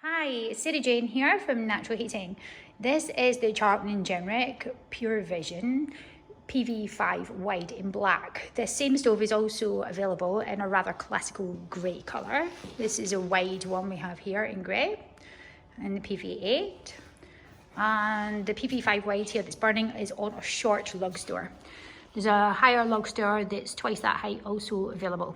Hi, it's Sarah Jane here from Natural Heating. This is the Charlton Jenrick PureVision PV5 wide in black. This same stove is also available in a rather classical grey colour. This is a wide one we have here in grey, and the PV8. And the PV5 wide here that's burning is on a short lug store. There's a higher lug store that's twice that height also available.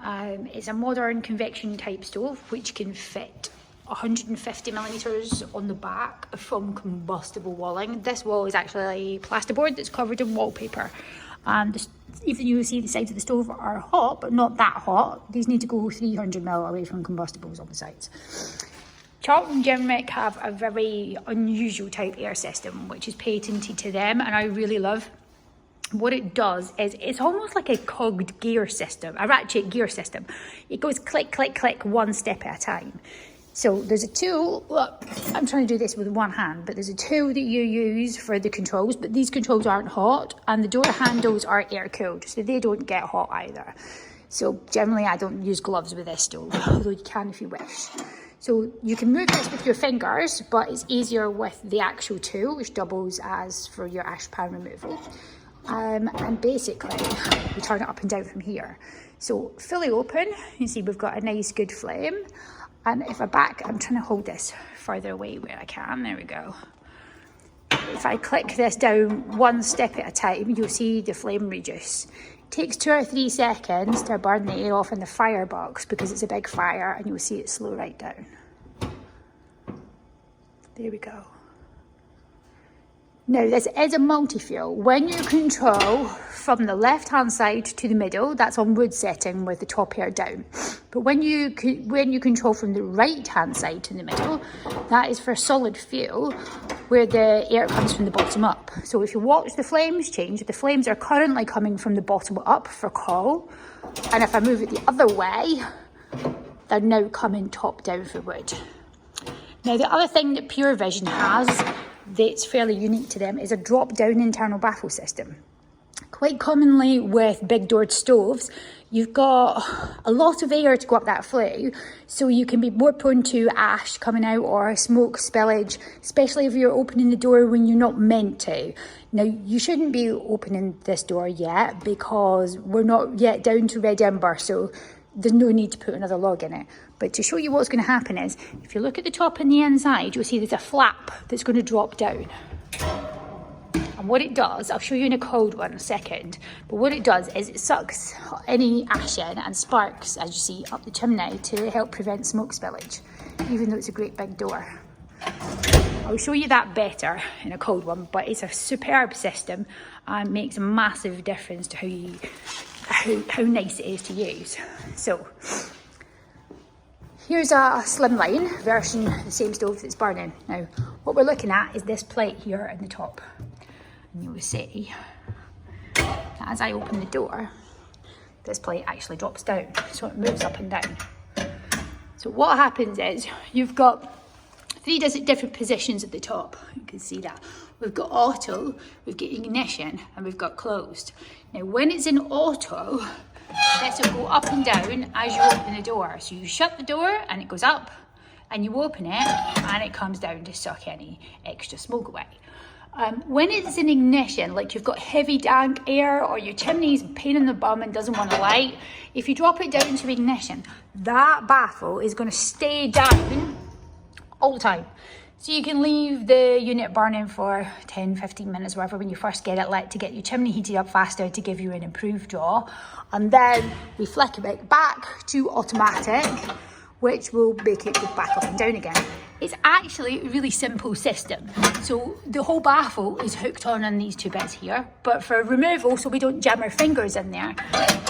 It's a modern convection type stove which can fit 150mm on the back from combustible walling. This wall is actually plasterboard that's covered in wallpaper, and even you see the sides of the stove are hot, but not that hot. These need to go 300mm away from combustibles on the sides. Charlton Jenrick have a very unusual type air system which is patented to them, and I really love. What it does is it's almost like a cogged gear system, a ratchet gear system. It goes click, click, click, one step at a time. So there's a tool, look, I'm trying to do this with one hand, but there's a tool that you use for the controls, but these controls aren't hot, and the door handles are air cooled, so they don't get hot either. So generally I don't use gloves with this stove, although you can if you wish. So you can move this with your fingers, but it's easier with the actual tool, which doubles as for your ash pan removal. And basically we turn it up and down from here. So fully open, you see we've got a nice good flame. And if I'm trying to hold this further away where I can, there we go. If I click this down one step at a time, you'll see the flame reduce. It takes 2 or 3 seconds to burn the air off in the firebox because it's a big fire, and you'll see it slow right down. There we go. Now this is a multi-fuel. When you control from the left hand side to the middle, that's on wood setting with the top air down. But when you control from the right hand side to the middle, that is for solid fuel, where the air comes from the bottom up. So if you watch the flames change, the flames are currently coming from the bottom up for coal, and if I move it the other way, they're now coming top down for wood. Now the other thing that PureVision has that's fairly unique to them is a drop-down internal baffle system. Quite commonly with big doored stoves, you've got a lot of air to go up that flue, so you can be more prone to ash coming out or smoke spillage, especially if you're opening the door when you're not meant to. Now, you shouldn't be opening this door yet because we're not yet down to red ember, so there's no need to put another log in it. But to show you what's going to happen is, if you look at the top and the inside, you'll see there's a flap that's going to drop down. And what it does, I'll show you in a cold one in a second, but what it does is it sucks any ash in and sparks, as you see, up the chimney to help prevent smoke spillage, even though it's a great big door. I'll show you that better in a cold one, but it's a superb system and makes a massive difference to how nice it is to use. So here's a slimline version of the same stove that's burning. Now what we're looking at is this plate here at the top, and you will see that as I open the door, this plate actually drops down, so it moves up and down. So what happens is you've got 3 different positions at the top. You can see that. We've got auto, we've got ignition, and we've got closed. Now when it's in auto, this will go up and down as you open the door. So you shut the door and it goes up, and you open it and it comes down to suck any extra smoke away. When it's in ignition, like you've got heavy dank air or your chimney's a pain in the bum and doesn't want to light, if you drop it down to ignition, that baffle is going to stay down all the time. So you can leave the unit burning for 10-15 minutes, whatever, when you first get it lit, to get your chimney heated up faster to give you an improved draw. And then we flick it back to automatic, which will make it go back up and down again. It's actually a really simple system. So the whole baffle is hooked on these 2 bits here, but for removal, so we don't jam our fingers in there,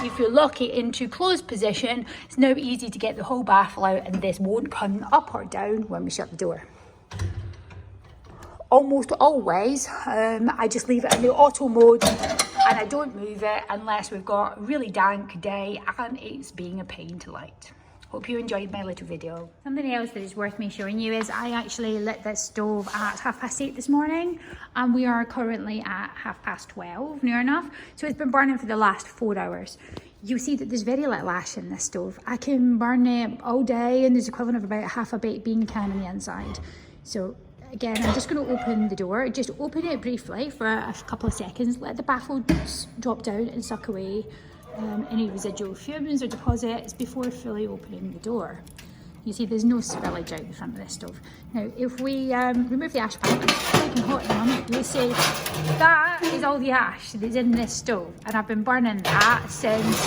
if you lock it into closed position, it's now easy to get the whole baffle out, and this won't come up or down when we shut the door. Almost always, I just leave it in the auto mode and I don't move it unless we've got a really dank day and it's being a pain to light. Hope you enjoyed my little video. Something else that is worth me showing you is I actually lit this stove at 8:30 this morning, and we are currently at 12:30, near enough. So it's been burning for the last 4 hours. You'll see that there's very little ash in this stove. I can burn it all day, and there's equivalent of about half a baked bean can on the inside. So again, I'm just going to open the door. Just open it briefly for a couple of seconds. Let the baffle drop down and suck away any residual fumes or deposits before fully opening the door. You see there's no spillage out the front of this stove. Now, if we remove the ash pan, it's piping hot at the moment, you'll see that is all the ash that's in this stove. And I've been burning that since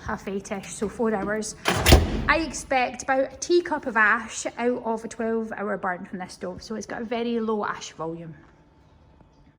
8:30ish, so 4 hours. I expect about a teacup of ash out of a 12-hour burn from this stove, so it's got a very low ash volume.